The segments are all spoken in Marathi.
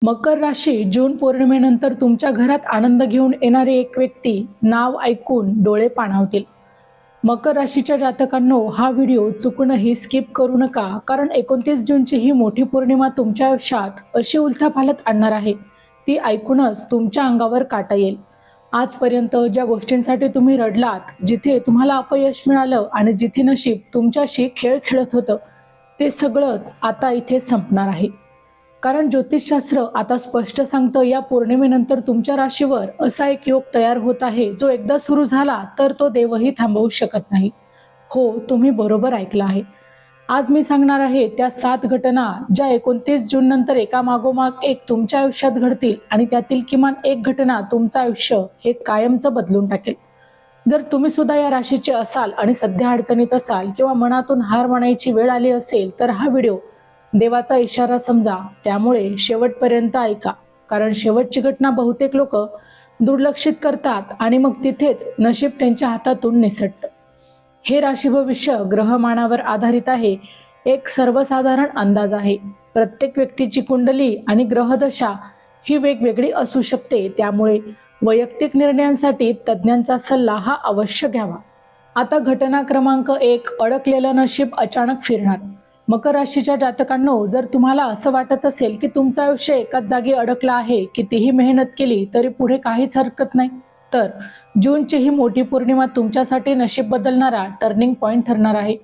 मकर राशी जून पौर्णिमेनंतर तुमच्या घरात आनंद घेऊन येणारी एक व्यक्ती नाव ऐकून डोळे पाणावतील. मकर राशीच्या जातकांनो, हा व्हिडिओ चुकूनही स्किप करू नका, कारण 29 जूनची ही मोठी पौर्णिमा तुमच्या आयुष्यात अशी उलथापालथ आणणार आहे, ती ऐकूनच तुमच्या अंगावर काटा येईल. आजपर्यंत ज्या गोष्टींसाठी तुम्ही रडलात, जिथे तुम्हाला अपयश मिळालं आणि जिथे नशीब तुमच्याशी खेळ खेळत होतं, ते सगळंच आता इथे संपणार आहे. कारण ज्योतिषशास्त्र आता स्पष्ट सांगतं, या पौर्णिमेनंतर तुमच्या राशीवर असा एक योग तयार होत आहे, जो एकदा सुरू झाला तर तो देवही थांबवू शकत नाही. हो, तुम्ही बरोबर ऐकलं आहे. आज मी सांगणार आहे त्या 7 घटना, ज्या 29 जून नंतर एकामागोमाग एक तुमच्या आयुष्यात घडतील आणि त्यातील किमान एक घटना तुमचं आयुष्य हे कायमचं बदलून टाकेल. जर तुम्ही सुद्धा या राशीचे असाल आणि सध्या अडचणीत असाल किंवा मनातून हार मानायची वेळ आली असेल, तर हा व्हिडिओ देवाचा इशारा समजा. त्यामुळे शेवटपर्यंत ऐका, कारण शेवटची घटना बहुतेक लोक दुर्लक्षित करतात आणि मग तिथेच नशीब त्यांच्या हातातून निसटतं. हे राशी भविष्य ग्रहमानावर आधारित आहे, एक सर्वसाधारण अंदाज आहे. प्रत्येक व्यक्तीची कुंडली आणि ग्रहदशा ही वेगवेगळी असू शकते, त्यामुळे वैयक्तिक निर्णयांसाठी तज्ज्ञांचा सल्ला हा अवश्य घ्यावा. आता घटना क्रमांक 1, अडकलेलं नशीब अचानक फिरणार. मकर राशीच्या जातकांनो, जर तुम्हाला असं वाटत असेल की तुमचं आयुष्य एकाच जागी अडकलं आहे, कितीही मेहनत केली तरी पुढे काहीच हरकत नाही, तर जूनची ही मोठी पौर्णिमा तुमच्यासाठी नशीब बदलणारा टर्निंग पॉइंट ठरणार आहे.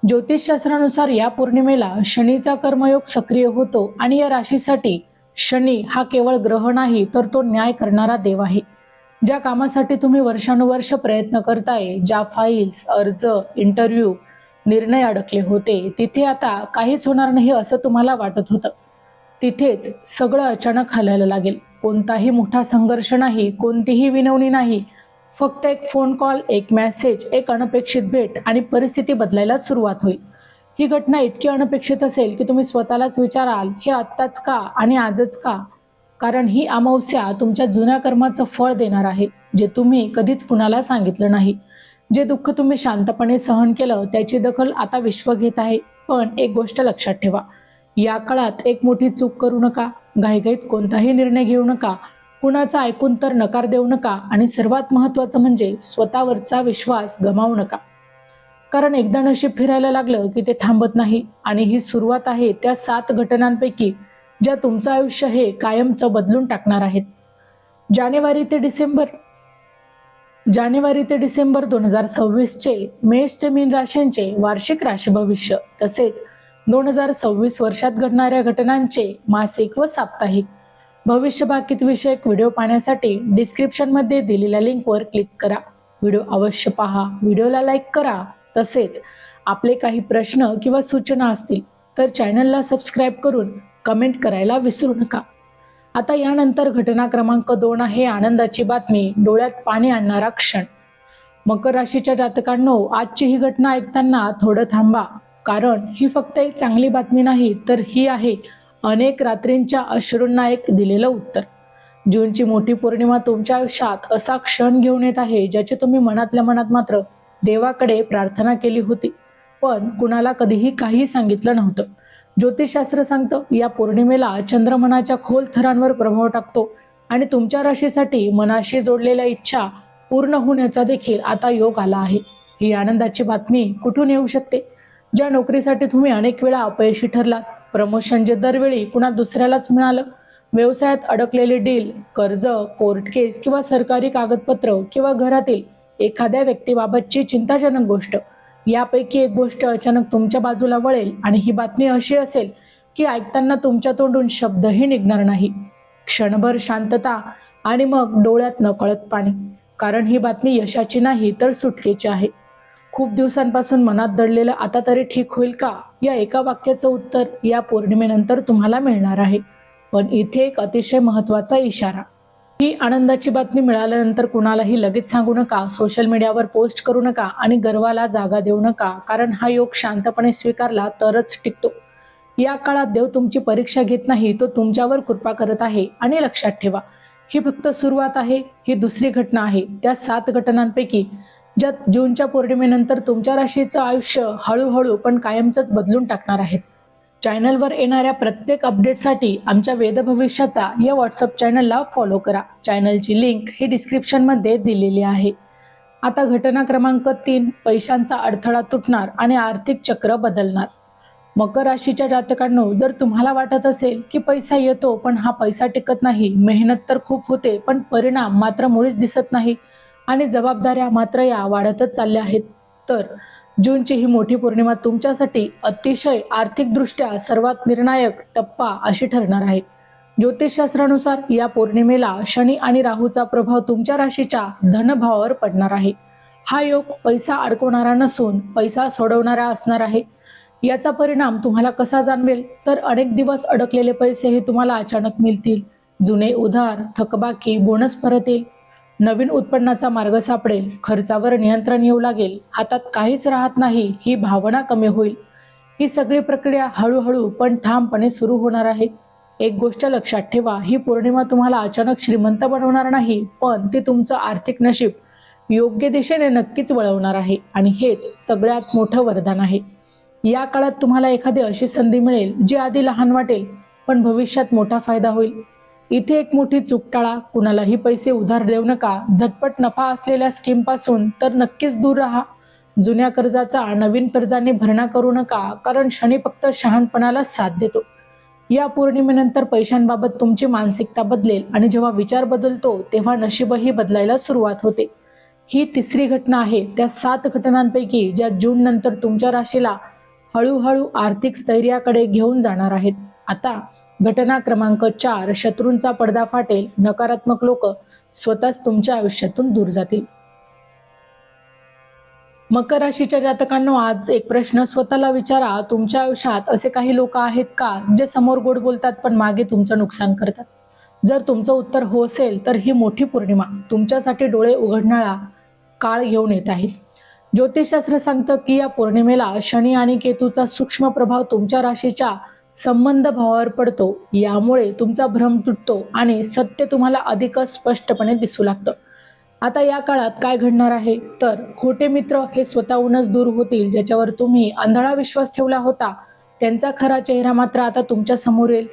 ज्योतिषशास्त्रानुसार या पौर्णिमेला शनीचा कर्मयोग सक्रिय होतो आणि या राशीसाठी शनी हा केवळ ग्रह नाही, तर तो न्याय करणारा देव आहे. ज्या कामासाठी तुम्ही वर्षानुवर्ष प्रयत्न करताय, ज्या फाईल्स, अर्ज, इंटरव्ह्यू, निर्णय अडकले होते, तिथे आता काहीच होणार नाही असं तुम्हाला वाटत होतं, तिथेच सगळं अचानक हलायला लागेल. कोणताही मोठा संघर्ष नाही, कोणतीही विनवणी नाही, फक्त एक फोन कॉल, एक मेसेज, एक अनपेक्षित भेट आणि परिस्थिती बदलायला सुरुवात होईल. ही घटना इतकी अनपेक्षित असेल की तुम्ही स्वतःलाच विचाराल, हे आत्ताच का आणि आजच का? कारण ही अमावस्या तुमच्या जुन्या कर्माचं फळ देणार आहे, जे तुम्ही कधीच कुणाला सांगितलं नाही. जे दुःख तुम्ही शांतपणे सहन केलं, त्याची दखल आता विश्व घेत आहे. पण एक गोष्ट लक्षात ठेवा, या काळात एक मोठी चूक करू नका. घाईघाईत कोणताही निर्णय घेऊ नका, कुणाचा ऐकून तर नकार देऊ नका आणि सर्वात महत्त्वाचं म्हणजे स्वतःवरचा विश्वास गमावू नका. कारण एकदा नशीब फिरायला लागलं की ते थांबत नाही, आणि ही सुरुवात आहे त्या 7 घटनांपैकी, ज्या तुमचं आयुष्य हे कायमचं बदलून टाकणार आहेत. जानेवारी ते डिसेंबर 2026 चे मेष ते मीन राशींचे वार्षिक राशी भविष्य, तसेच 2026 वर्षात घडणाऱ्या घटनांचे मासिक व साप्ताहिक भविष्यवाणी विषयक व्हिडिओ पाहण्यासाठी डिस्क्रिप्शन मध्ये दिलेल्या लिंकवर क्लिक करा. व्हिडिओ अवश्य पहा, व्हिडिओला लाईक करा. तसेच आपले काही प्रश्न किंवा सूचना असतील तर चॅनलला सबस्क्राईब करून कमेंट करायला विसरू नका. आता यानंतर घटना क्रमांक 2 आहे आनंदाची बातमी, डोळ्यात पाणी आणणारा क्षण. मकर राशीच्या जातकांनो, आजची ही घटना ऐकताना थोडं थांबा, कारण ही फक्त एक चांगली बातमी नाही, तर ही आहे अनेक रात्रींच्या अश्रूंना एक दिलेलं उत्तर. जूनची मोठी पौर्णिमा तुमच्या आयुष्यात असा क्षण घेऊन येत आहे, ज्याची तुम्ही मनातल्या मनात मात्र देवाकडे प्रार्थना केली होती, पण कुणाला कधीही काही सांगितलं नव्हतं. ज्योतिषशास्त्र सांगतं, या पौर्णिमेला चंद्र मनाच्या खोल थरांवर प्रभाव टाकतो आणि तुमच्या राशीसाठी मनाशी जोडलेल्या इच्छा पूर्ण होण्याचा देखील आता योग आला आहे. ही आनंदाची बातमी कुठून येऊ शकते? ज्या नोकरीसाठी तुम्ही अनेक वेळा अपयशी ठरलात, प्रमोशन जे दरवेळी कुणा दुसऱ्यालाच मिळालं, व्यवसायात अडकलेले डील, कर्ज, कोर्ट केस किंवा सरकारी कागदपत्र, किंवा घरातील एखाद्या व्यक्तीबाबतची चिंताजनक गोष्ट, यापैकी एक गोष्ट अचानक तुमच्या बाजूला वळेल आणि ही बातमी अशी असेल की ऐकताना तुमच्या तोंडून शब्दही निघणार नाही. क्षणभर शांतता आणि मग डोळ्यात नकळत पाणी, कारण ही बातमी यशाची नाही तर सुटकेची आहे. खूप दिवसांपासून मनात दडलेलं आता तरी ठीक होईल का, या एका वाक्याचं उत्तर या पौर्णिमेनंतर तुम्हाला मिळणार आहे. पण इथे एक अतिशय महत्त्वाचा इशारा. ही आनंदाची बातमी मिळाल्यानंतर कुणालाही लगेच सांगू नका, सोशल मीडियावर पोस्ट करू नका आणि गर्वाला जागा देऊ नका, कारण हा योग शांतपणे स्वीकारला तरच टिकतो. या काळात देव तुमची परीक्षा घेत नाही, तो तुमच्यावर कृपा करत आहे. आणि लक्षात ठेवा, ही फक्त सुरुवात आहे. ही दुसरी घटना आहे त्या 7 घटनांपैकी, ज्यात जूनच्या पौर्णिमेनंतर तुमच्या राशीचं आयुष्य हळूहळू पण कायमचंच बदलून टाकणार आहेत. चॅनलवर येणाऱ्या प्रत्येक अपडेटसाठी आमच्या वेद भविष्याचा या व्हॉट्सअप चॅनलला फॉलो करा. चॅनलची लिंक ही डिस्क्रिप्शनमध्ये दिलेली आहे. आता घटना क्रमांक 3, पैशांचा अडथळा तुटणार आणि आर्थिक चक्र बदलणार. मकर राशीच्या जातकांनो, जर तुम्हाला वाटत असेल की पैसा येतो पण हा पैसा टिकत नाही, मेहनत तर खूप होते पण परिणाम मात्र मुळीच दिसत नाही आणि जबाबदाऱ्या मात्र या वाढतच चालल्या आहेत, तर जूनची ही मोठी पौर्णिमा तुमच्यासाठी अतिशय आर्थिकदृष्ट्या सर्वात निर्णायक टप्पा अशी ठरणार आहे. ज्योतिषशास्त्रानुसार या पौर्णिमेला शनी आणि राहूचा प्रभाव तुमच्या राशीच्या धनभावावर पडणार आहे. हा योग पैसा अडकवणारा नसून पैसा सोडवणारा असणार आहे. याचा परिणाम तुम्हाला कसा जाणवेल, तर अनेक दिवस अडकलेले पैसे हे तुम्हाला अचानक मिळतील. जुने उधार, थकबाकी, बोनस परत येईल. नवीन उत्पन्नाचा मार्ग सापडेल. खर्चावर नियंत्रण येऊ लागेल. हातात काहीच राहत नाही ही भावना कमी होईल. ही सगळी प्रक्रिया हळूहळू पण ठामपणे सुरू होणार आहे. एक गोष्ट लक्षात ठेवा, ही पौर्णिमा तुम्हाला अचानक श्रीमंत बनवणार नाही, पण ती तुमचं आर्थिक नशीब योग्य दिशेने नक्कीच वळवणार आहे आणि हेच सगळ्यात मोठं वरदान आहे. या काळात तुम्हाला एखादी अशी संधी मिळेल जी आधी लहान वाटेल पण भविष्यात मोठा फायदा होईल. इथे एक मोठी चूक टाळा. कुणालाही पैसे उधार देऊ नका. झटपट नफा असलेल्या स्कीम पासून तर नक्कीच दूर राहा. जुन्या कर्जाचा नवीन कर्जाने भरणा करू नका, कारण शनी फक्त शहाणपणाला साथ देतो. या पौर्णिमेनंतर पैशांबाबत तुमची मानसिकता बदलेल आणि जेव्हा विचार बदलतो तेव्हा नशीबही बदलायला सुरुवात होते. ही तिसरी घटना आहे त्या 7 घटनांपैकी ज्या जून नंतर तुमच्या राशीला हळूहळू आर्थिक स्थैर्याकडे घेऊन जाणार आहेत. आता घटना क्रमांक 4, शत्रूंचा पडदा फाटेल. नकारात्मक लोक स्वतःच तुमच्या आयुष्यातून दूर जातील. मकर राशीच्या जातकांनो, आज एक प्रश्न स्वतःला विचारा. तुमच्या आयुष्यात असे काही लोक आहेत का जे समोर गोड बोलतात पण मागे तुमचं नुकसान करतात? जर तुमचं उत्तर हो असेल तर ही मोठी पौर्णिमा तुमच्यासाठी डोळे उघडणारा काळ घेऊन येत आहे. ज्योतिषशास्त्र सांगतं की या पौर्णिमेला शनी आणि केतूचा सूक्ष्म प्रभाव तुमच्या राशीच्या संबंध भावावर पडतो. यामुळे तुमचा भ्रम तुटतो आणि सत्य तुम्हाला अधिकच स्पष्टपणे दिसू लागतं. आता या काळात काय घडणार आहे, तर खोटे मित्र हे स्वतःहूनच दूर होतील. ज्याच्यावर तुम्ही आंधळा विश्वास ठेवला होता त्यांचा खरा चेहरा मात्र आता तुमच्या समोर येईल.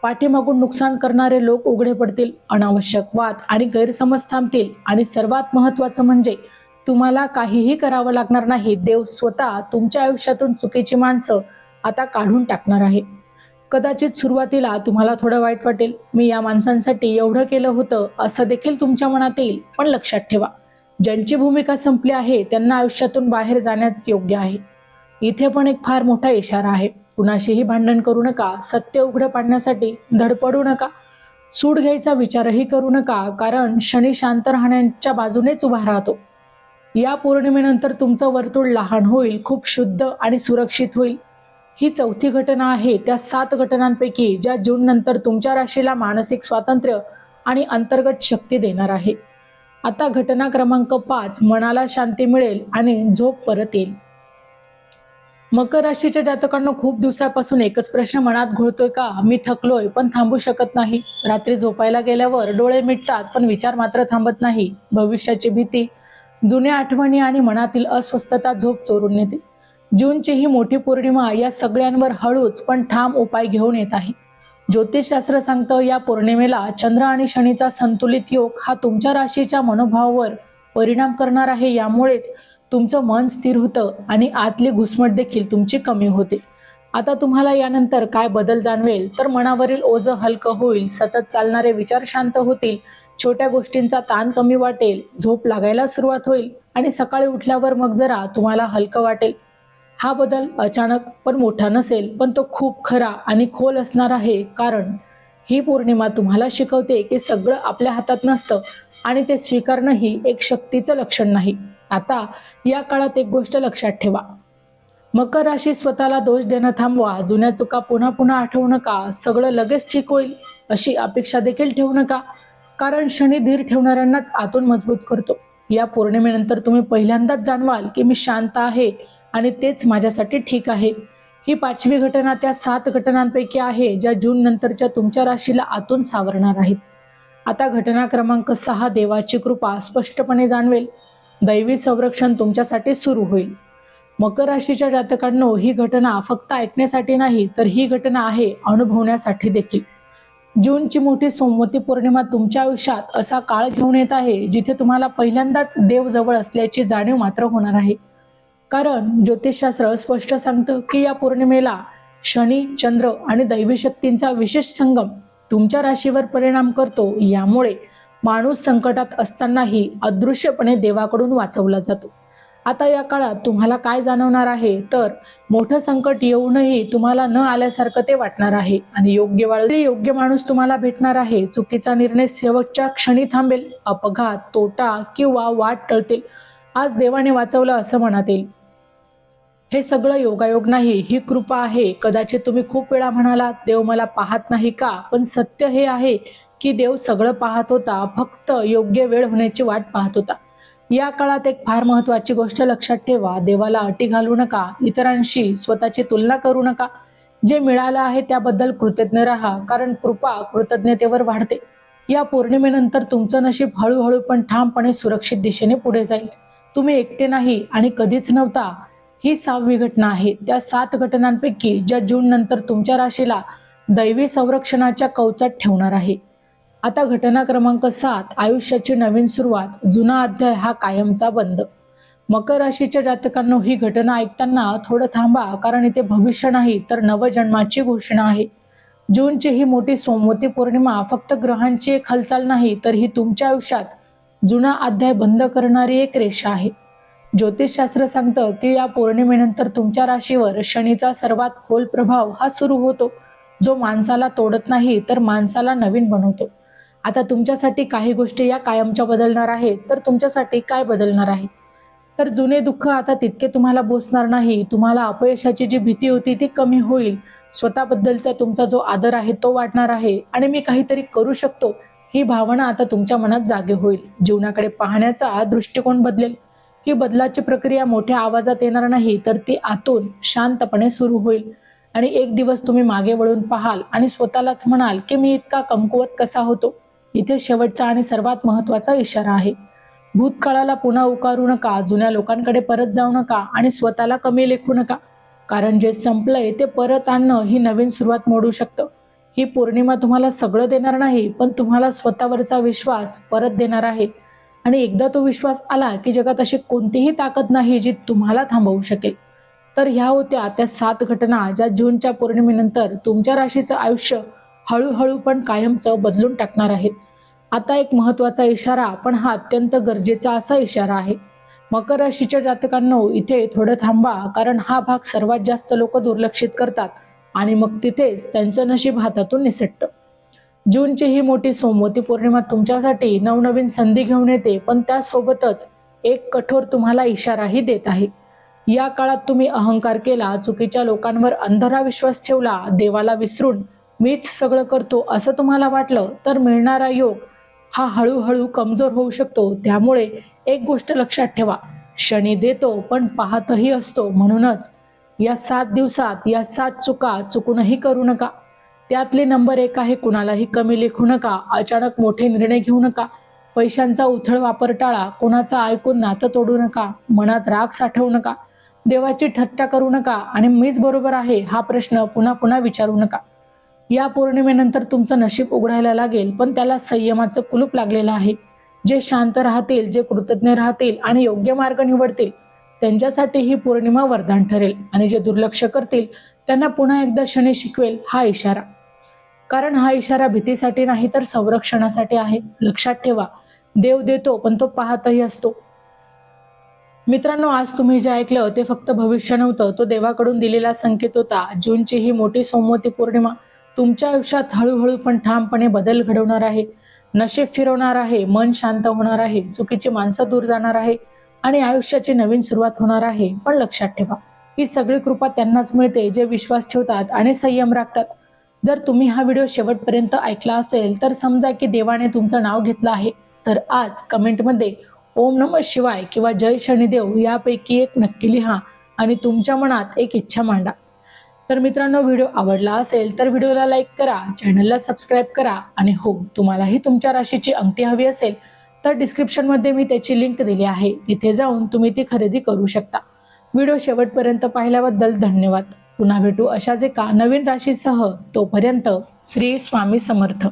पाठीमागून नुकसान करणारे लोक उघडे पडतील. अनावश्यक वाद आणि गैरसमज थांबतील आणि सर्वात महत्त्वाचं म्हणजे तुम्हाला काहीही करावं लागणार नाही. देव स्वतः तुमच्या आयुष्यातून चुकीची माणसं आता काढून टाकणार आहे. कदाचित सुरुवातीला तुम्हाला थोडं वाईट वाटेल. मी या माणसांसाठी एवढं केलं होतं असं देखील तुमच्या मनात येईल. पण लक्षात ठेवा, ज्यांची भूमिका संपली आहे त्यांना आयुष्यातून बाहेर जाण्याच योग्य आहे. इथे पण एक फार मोठा इशारा आहे. कुणाशीही भांडण करू नका. सत्य उघडं पाडण्यासाठी धडपडू नका. सूड घ्यायचा विचारही करू नका, कारण शनी शांत राहण्याच्या बाजूनेच उभा राहतो. या पौर्णिमेनंतर तुमचं वर्तुळ लहान होईल, खूप शुद्ध आणि सुरक्षित होईल. ही चौथी घटना आहे त्या 7 घटनांपैकी ज्या जून नंतर तुमच्या राशीला मानसिक स्वातंत्र्य आणि अंतर्गत शक्ती देणार आहे. आता घटना क्रमांक 5, मनाला शांती मिळेल आणि झोप परत येईल. मकर राशीच्या जातकांना खूप दिवसापासून एकच प्रश्न मनात घोळतोय का? मी थकलोय पण थांबू शकत नाही. रात्री झोपायला गेल्यावर डोळे मिटतात पण विचार मात्र थांबत नाही. भविष्याची भीती, जुन्या आठवणी आणि मनातील अस्वस्थता झोप चोरून नेते. जूनची ही मोठी पौर्णिमा या सगळ्यांवर हळूच पण ठाम उपाय घेऊन येत आहे. ज्योतिषशास्त्र सांगतं या पौर्णिमेला चंद्र आणि शनीचा संतुलित योग हा तुमच्या राशीच्या मनोभावावर परिणाम करणार आहे. यामुळेच तुमचं मन स्थिर होतं आणि आतली घुसमट देखील तुमची कमी होते. आता तुम्हाला यानंतर काय बदल जाणवेल, तर मनावरील ओझं हलकं होईल. सतत चालणारे विचार शांत होतील. छोट्या गोष्टींचा ताण कमी वाटेल. झोप लागायला सुरुवात होईल आणि सकाळी उठल्यावर मग जरा तुम्हाला हलकं वाटेल. हा बदल अचानक पण मोठा नसेल, पण तो खूप खरा आणि खोल असणार आहे. कारण ही पौर्णिमा तुम्हाला शिकवते की सगळं आपल्या हातात नसतं आणि ते स्वीकारणंही एक शक्तीचं लक्षण नाही. आता या काळात एक गोष्ट लक्षात ठेवा. मकर राशी स्वतःला दोष देणं थांबवा. जुन्या चुका पुन्हा पुन्हा आठवू नका. सगळं लगेच ठीक होईल अशी अपेक्षा देखील ठेवू नका, कारण शनी धीर ठेवणाऱ्यांनाच आतून मजबूत करतो. या पौर्णिमेनंतर तुम्ही पहिल्यांदाच जाणवाल की मी शांत आहे आणि तेच माझ्यासाठी ठीक आहे. ही 5वी घटना त्या 7 घटनांपैकी आहे ज्या जून नंतरच्या तुमच्या राशीला आतून सावरणार आहेत. आता घटना क्रमांक 6, देवाची कृपा स्पष्टपणे जाणवेल. दैवी संरक्षण तुमच्यासाठी सुरू होईल. मकर राशीच्या जातकांनो, ही घटना फक्त ऐकण्यासाठी नाही, तर ही घटना आहे अनुभवण्यासाठी देखील. जूनची मोठी सोमवती पौर्णिमा तुमच्या आयुष्यात असा काळ घेऊन येत आहे जिथे तुम्हाला पहिल्यांदाच देव जवळ असल्याची जाणीव मात्र होणार आहे. कारण ज्योतिषशास्त्र स्पष्ट सांगतं की या पौर्णिमेला शनी, चंद्र आणि दैवी शक्तींचा विशेष संगम तुमच्या राशीवर परिणाम करतो. यामुळे माणूस संकटात असतानाही अदृश्यपणे देवाकडून वाचवला जातो. आता या काळात तुम्हाला काय जाणवणार आहे, तर मोठं संकट येऊनही तुम्हाला न आल्यासारखं ते वाटणार आहे आणि योग्य माणूस तुम्हाला भेटणार आहे. चुकीचा निर्णय शेवटच्या क्षणी थांबेल. अपघात, तोटा किंवा वाट टळतील. आज देवाने वाचवलं असं मनात येईल. हे सगळं योगायोग नाही, ही कृपा आहे. कदाचित तुम्ही खूप वेळा म्हणालात, देव मला पाहत नाही का? पण सत्य हे आहे की देव सगळं पाहत होता, फक्त योग्य वेळ होण्याची वाट पाहत होता. या काळात एक फार महत्वाची गोष्ट लक्षात ठेवा. देवाला अटी घालू नका, इतरांशी स्वतःची तुलना करू नका. जे मिळालं आहे त्याबद्दल कृतज्ञ राहा, कारण कृपा कृतज्ञतेवर वाढते. या पौर्णिमेनंतर तुमचं नशीब हळूहळू पण ठामपणे सुरक्षित दिशेने पुढे जाईल. तुम्ही एकटे नाही आणि कधीच नव्हता. ही 6वी घटना आहे त्या 7 घटनांपैकी, ज्या जून नंतर तुमच्या राशीला दैवी संरक्षणाच्या कवचात ठेवणार आहे. आता घटना क्रमांक 7, आयुष्याची नवीन सुरुवात. जुना अध्याय हा कायमचा बंद. मकर राशीच्या जातकांनो, ही घटना ऐकताना थोडं थांबा, कारण इथे भविष्य नाही तर नवजन्माची घोषणा आहे. जूनची ही मोठी सोमवती पौर्णिमा फक्त ग्रहांची एक हालचाल नाही, तर ही तुमच्या आयुष्यात जुना अध्याय बंद करणारी एक रेषा आहे. ज्योतिषशास्त्र सांगतं की या पौर्णिमेनंतर तुमच्या राशीवर शनीचा सर्वात खोल प्रभाव हा सुरू होतो, जो माणसाला तोडत नाही तर माणसाला नवीन बनवतो. आता तुमच्यासाठी काही गोष्टी या कायमच्या बदलणार आहेत, तर तुमच्यासाठी काय बदलणार आहे? तर जुने दुःख आता तितके तुम्हाला बोचणार नाही. तुम्हाला अपयशाची जी भीती होती ती कमी होईल. स्वतःबद्दलचा तुमचा जो आदर आहे तो वाढणार आहे आणि मी काहीतरी करू शकतो ही भावना आता तुमच्या मनात जागे होईल. जीवनाकडे पाहण्याचा दृष्टिकोन बदलेल. ही बदलाची प्रक्रिया मोठ्या आवाजात येणार नाही, तर ती आतून शांतपणे सुरू होईल. आणि एक दिवस तुम्ही मागे वळून पाहाल आणि स्वतःलाच म्हणाल की मी इतका कमकुवत कसा होतो. इथे शेवटचा आणि सर्वात महत्वाचा इशारा आहे. भूतकाळाला पुन्हा उकारू नका, जुन्या लोकांकडे परत जाऊ नका आणि स्वतःला कमी लेखू नका. कारण जे संपलंय ते परत आणणं ही नवीन सुरुवात मोडू शकतं. ही पौर्णिमा तुम्हाला सगळं देणार नाही, पण तुम्हाला स्वतःवरचा विश्वास परत देणार आहे. आणि एकदा तो विश्वास आला की जगात अशी कोणतीही ताकद नाही जी तुम्हाला थांबवू शकेल. तर ह्या होत्या त्या 7 घटना, ज्या जूनच्या पौर्णिमेनंतर तुमच्या राशीचं आयुष्य हळूहळू पण कायमचं बदलून टाकणार आहेत. आता एक महत्वाचा इशारा, पण हा अत्यंत गरजेचा असा इशारा आहे. मकर राशीच्या जातकांनो, इथे थोडं थांबा, कारण हा भाग सर्वात जास्त लोक दुर्लक्षित करतात आणि मग तिथेच त्यांचं नशीब हातातून निसटतं. जूनची ही मोठी सोमवती पौर्णिमा तुमच्यासाठी नवनवीन संधी घेऊन येते, पण त्यासोबतच एक कठोर तुम्हाला इशाराही देत आहे. या काळात तुम्ही अहंकार केला, चुकीच्या लोकांवर अंधरा विश्वास ठेवला, देवाला विसरून मीच सगळं करतो असं तुम्हाला वाटलं, तर मिळणारा योग हा हळूहळू कमजोर होऊ शकतो. त्यामुळे एक गोष्ट लक्षात ठेवा, शनी देतो पण पाहतही असतो. म्हणूनच या 7 दिवसात या 7 चुका चुकूनही करू नका. त्यातली नंबर 1 आहे, कुणालाही कमी लेखू नका, अचानक मोठे निर्णय घेऊ नका, पैशांचा उथळ वापर टाळा, कोणाचा ऐकून नातं तोडू नका, मनात राग साठवू नका, देवाची थट्टा करू नका आणि मीच बरोबर आहे हा प्रश्न पुन्हा पुन्हा विचारू नका. या पौर्णिमेनंतर तुमचं नशीब उघडायला लागेल, पण त्याला संयमाचं कुलूप लागलेलं आहे. जे शांत राहतील, जे कृतज्ञ राहतील आणि योग्य मार्ग निवडतील, त्यांच्यासाठी ही पौर्णिमा वरदान ठरेल. आणि जे दुर्लक्ष करतील त्यांना पुन्हा एकदा शनी शिकवेल हा इशारा. कारण हा इशारा भीतीसाठी नाही तर संरक्षणासाठी आहे. लक्षात ठेवा, देव देतो पण तो पाहतही असतो. मित्रांनो, आज तुम्ही जे ऐकलं ते फक्त भविष्य नव्हतं, तो देवाकडून दिलेला संकेत होता. जूनची ही मोठी सोमवती पौर्णिमा तुमच्या आयुष्यात हळूहळू पण ठामपणे बदल घडवणार आहे. नशीब फिरवणार आहे, मन शांत होणार आहे, चुकीची माणसं दूर जाणार आहे आणि आयुष्याची नवीन सुरुवात होणार आहे. पण लक्षात ठेवा, ही सगळी कृपा त्यांनाच मिळते जे विश्वास ठेवतात आणि संयम राखतात. जर तुम्ही हा व्हिडिओ शेवटपर्यंत ऐकला असेल तर समजा की देवाने तुमचं नाव घेतलं आहे. तर आज कमेंटमध्ये ओम नमः शिवाय किंवा जय शनिदेव यापैकी एक नक्की लिहा आणि तुमच्या मनात एक इच्छा मांडा. तर मित्रांनो, व्हिडिओ आवडला असेल तर व्हिडिओला लाईक करा, चॅनलला सबस्क्राईब करा आणि हो, तुम्हालाही तुमच्या राशीची अंगठी हवी असेल तर डिस्क्रिप्शनमध्ये मी त्याची लिंक दिली आहे, तिथे जाऊन तुम्ही ती खरेदी करू शकता. व्हिडिओ शेवटपर्यंत पाहिल्याबद्दल धन्यवाद. पुन्हा भेटू अशाच एका नवीन राशीसह. तोपर्यंत श्री स्वामी समर्थ.